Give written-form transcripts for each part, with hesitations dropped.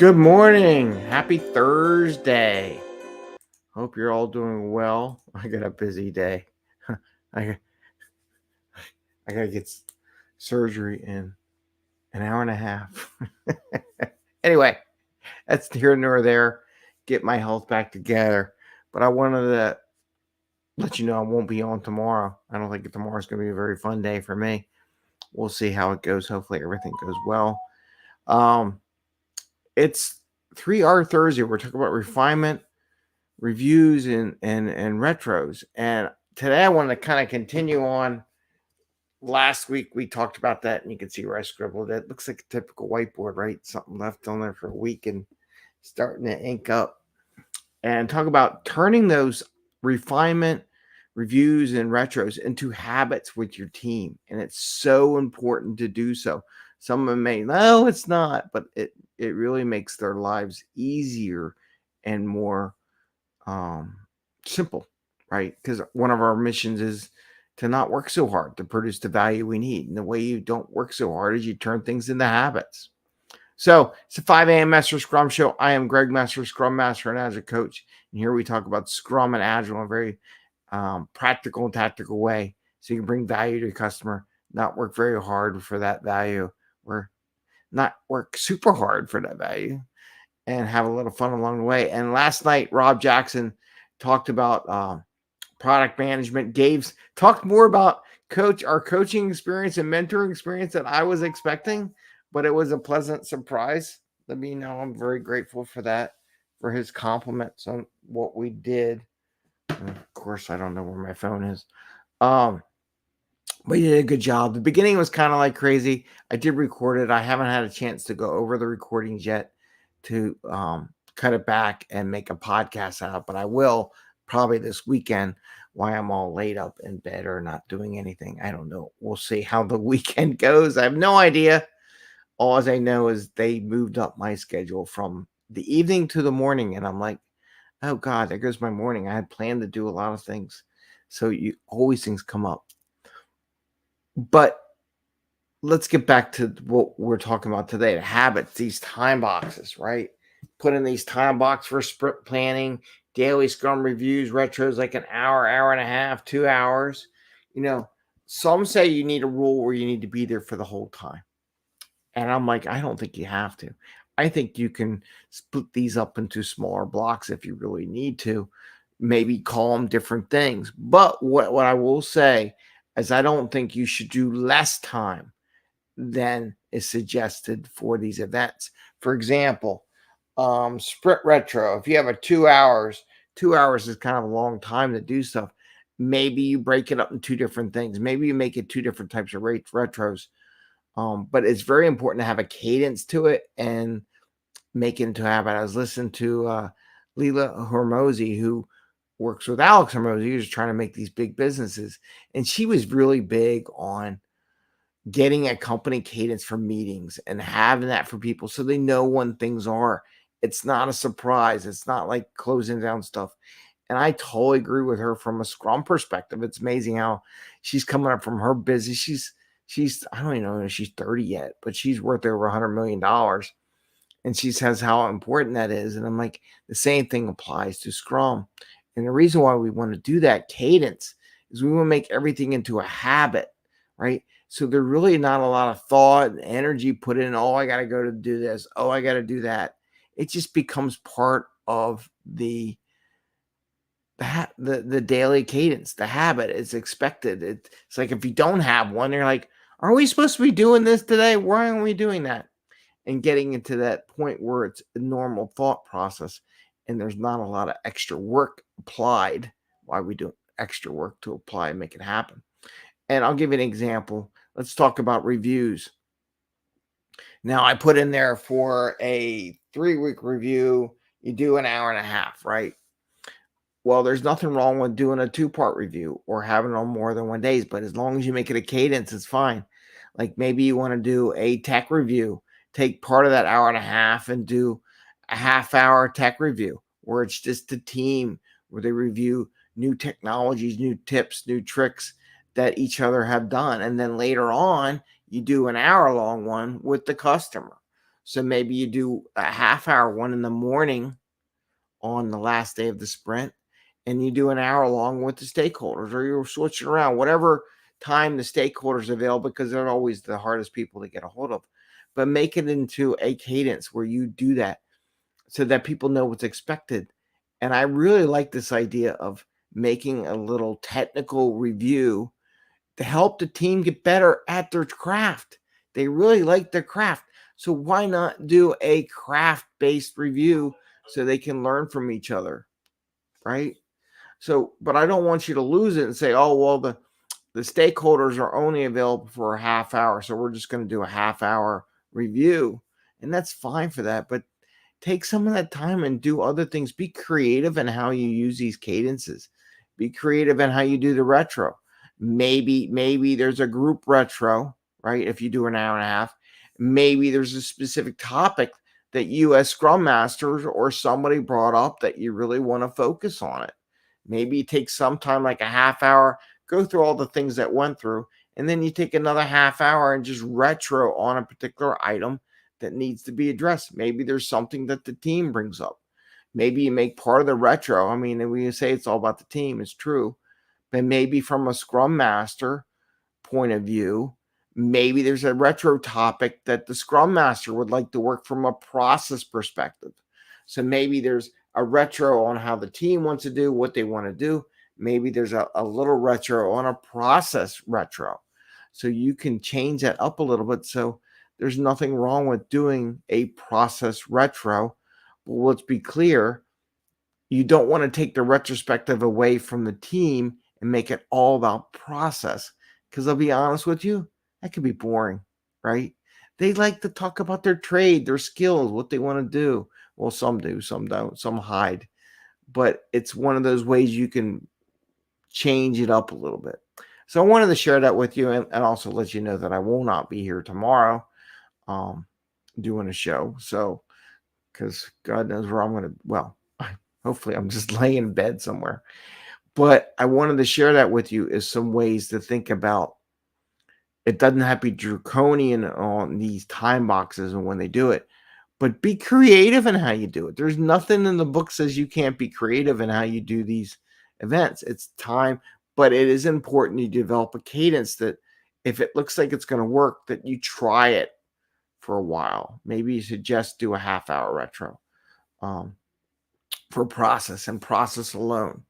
Good morning. Happy Thursday. Hope you're all doing well. I got a busy day. I I gotta get surgery in an hour and a half. Anyway, that's here nor there. Get my health back together. But I wanted to let you know I won't be on tomorrow. I don't think tomorrow's gonna be a very fun day for me. We'll see how it goes. Hopefully everything goes well. Um, it's 3R Thursday. We're talking about refinement, reviews, and retros. And today I want to kind of continue on. Last week we talked about that, and you can see where I scribbled it. Looks like a typical whiteboard, right? Something left on there for a week and starting to ink up. And talk about turning those refinement, reviews, and retros into habits with your team. And it's so important to do so. Someone may, no, it's not, but it really makes their lives easier and more simple, right? Because one of our missions is to not work so hard to produce the value we need. And the way you don't work so hard is you turn things into habits. So it's a 5 a.m. Mester Scrum show. I am Greg Mester, Scrum Master and Agile Coach. And here we talk about Scrum and Agile in a very practical and tactical way. So you can bring value to your customer, not work very hard for that value, or not work super hard for that value, and have a little fun along the way. And last night, Rob Jackson talked about product management. Gabe's talked more about our coaching experience and mentoring experience than I was expecting, but it was a pleasant surprise. Let me know I'm very grateful for that, for his compliments on what we did. And of course, I don't know where my phone is. But he did a good job. The beginning was kind of like crazy. I did record it. I haven't had a chance to go over the recordings yet to cut it back and make a podcast out, but I will probably this weekend while I'm all laid up in bed or not doing anything. I don't know. We'll see how the weekend goes. I have no idea. All I know is they moved up my schedule from the evening to the morning, and I'm like, oh God, there goes my morning. I had planned to do a lot of things. So always things come up. But let's get back to what we're talking about today, the habits, these time boxes, right? Put in these time boxes for sprint planning, daily Scrum reviews, retros like an hour, hour and a half, 2 hours. Some say you need a rule where you need to be there for the whole time. And I'm like, I don't think you have to. I think you can split these up into smaller blocks if you really need to. Maybe call them different things. But what I will say is I don't think you should do less time than is suggested for these events. For example, sprint retro, if you have a 2 hours is kind of a long time to do stuff. Maybe you break it up in two different things. Maybe you make it two different types of retros. But it's very important to have a cadence to it and make it into a habit. I was listening to Leela Hormozy, who works with Alex Hormozy, who's trying to make these big businesses. And she was really big on getting a company cadence for meetings and having that for people so they know when things are. It's not a surprise. It's not like closing down stuff. And I totally agree with her from a Scrum perspective. It's amazing how she's coming up from her business. She's I don't even know if she's 30 yet, but she's worth over $100 million. And she says how important that is. And I'm like, the same thing applies to Scrum. And the reason why we want to do that cadence is we want to make everything into a habit, right? So there's really not a lot of thought and energy put in, oh, I got to go to do this. Oh, I got to do that. It just becomes part of the daily cadence. The habit is expected. It's like if you don't have one, you're like, are we supposed to be doing this today? Why aren't we doing that? And getting into that point where it's a normal thought process and there's not a lot of extra work applied. Why we do extra work to apply and make it happen. And I'll give you an example. Let's talk about reviews. Now, I put in there for a 3-week review, you do an hour and a half, right? Well, there's nothing wrong with doing a 2-part review or having it on more than 1 day, but as long as you make it a cadence, it's fine. Like maybe you want to do a tech review, take part of that hour and a half and do a half-hour tech review where it's just the team, where they review new technologies, new tips, new tricks that each other have done. And then later on, you do an hour-long one with the customer. So maybe you do a half hour one in the morning on the last day of the sprint, and you do an hour long with the stakeholders, or you're switching around, whatever time the stakeholders available, because they're always the hardest people to get a hold of. But make it into a cadence where you do that so that people know what's expected. And I really like this idea of making a little technical review to help the team get better at their craft. They really like their craft. So why not do a craft-based review so they can learn from each other, right? So, but I don't want you to lose it and say, oh, well, the stakeholders are only available for a half hour, so we're just going to do a half hour review. And that's fine for that. But take some of that time and do other things. Be creative in how you use these cadences. Be creative in how you do the retro. Maybe there's a group retro, right? If you do an hour and a half, maybe there's a specific topic that you as Scrum Masters or somebody brought up that you really want to focus on it. Maybe you take some time, like a half hour, go through all the things that went through, and then you take another half hour and just retro on a particular item that needs to be addressed. Maybe there's something that the team brings up. Maybe you make part of the retro. I mean, when you say it's all about the team, it's true. But maybe from a Scrum Master point of view, maybe there's a retro topic that the Scrum Master would like to work from a process perspective. So maybe there's a retro on how the team wants to do what they want to do. Maybe there's a little retro on a process retro. So you can change that up a little bit. So there's nothing wrong with doing a process retro. But let's be clear, you don't want to take the retrospective away from the team and make it all about process. Because I'll be honest with you, that could be boring, right? They like to talk about their trade, their skills, what they want to do. Well, some do, some don't, some hide. But it's one of those ways you can change it up a little bit. So I wanted to share that with you and also let you know that I will not be here tomorrow doing a show. So, because God knows where I'm going to, well, hopefully I'm just laying in bed somewhere. But I wanted to share that with you as some ways to think about. It doesn't have to be draconian on these time boxes and when they do it, but be creative in how you do it. There's nothing in the book says you can't be creative in how you do these events. It's time, but it is important you develop a cadence that if it looks like it's going to work, that you try it for a while. Maybe you should just do a half hour retro for process and process alone.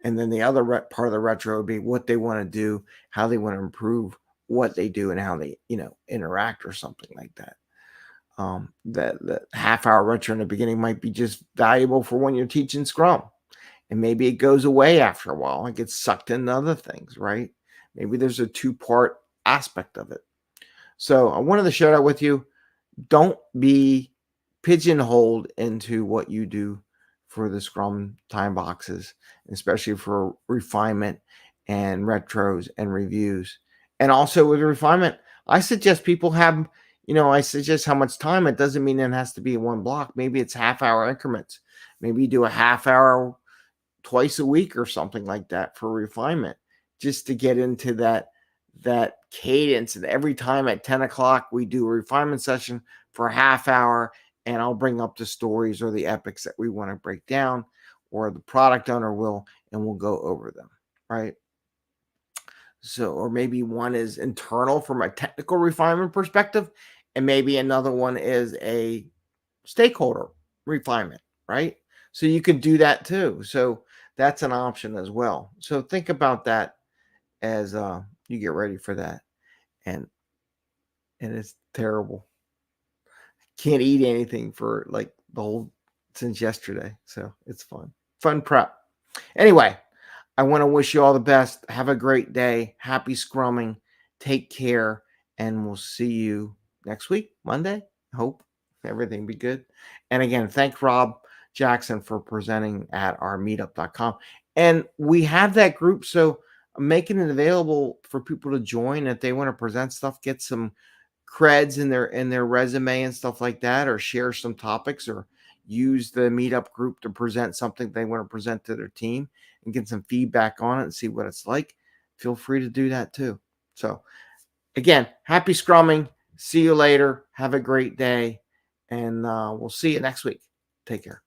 And then the other part of the retro would be what they want to do, how they want to improve what they do, and how they, interact or something like that. That half hour retro in the beginning might be just valuable for when you're teaching Scrum. And maybe it goes away after a while and gets sucked into other things, right? Maybe there's a two-part aspect of it. So I wanted to share that with you. Don't be pigeonholed into what you do for the Scrum time boxes, especially for refinement and retros and reviews. And also with refinement, I suggest people have, I suggest how much time. It doesn't mean it has to be in one block. Maybe it's half hour increments. Maybe you do a half hour twice a week or something like that for refinement, just to get into that cadence. And every time at 10 o'clock, we do a refinement session for a half hour, and I'll bring up the stories or the epics that we want to break down, or the product owner will, and we'll go over them, right? So, or maybe one is internal from a technical refinement perspective, and maybe another one is a stakeholder refinement, right? So you can do that too. So that's an option as well. So think about that as you get ready for that. And it's terrible. Can't eat anything for like the whole since yesterday. So it's fun. Fun prep. Anyway, I want to wish you all the best. Have a great day. Happy scrumming. Take care. And we'll see you next week, Monday. Hope everything be good. And again, thank Rob Jackson for presenting at our meetup.com. And we have that group. So I'm making it available for people to join if they want to present stuff, get some creds in their resume and stuff like that, or share some topics, or use the meetup group to present something they want to present to their team and get some feedback on it and see what it's like. Feel free to do that too. So again, happy scrumming. See you later. Have a great day. and we'll see you next week. Take care.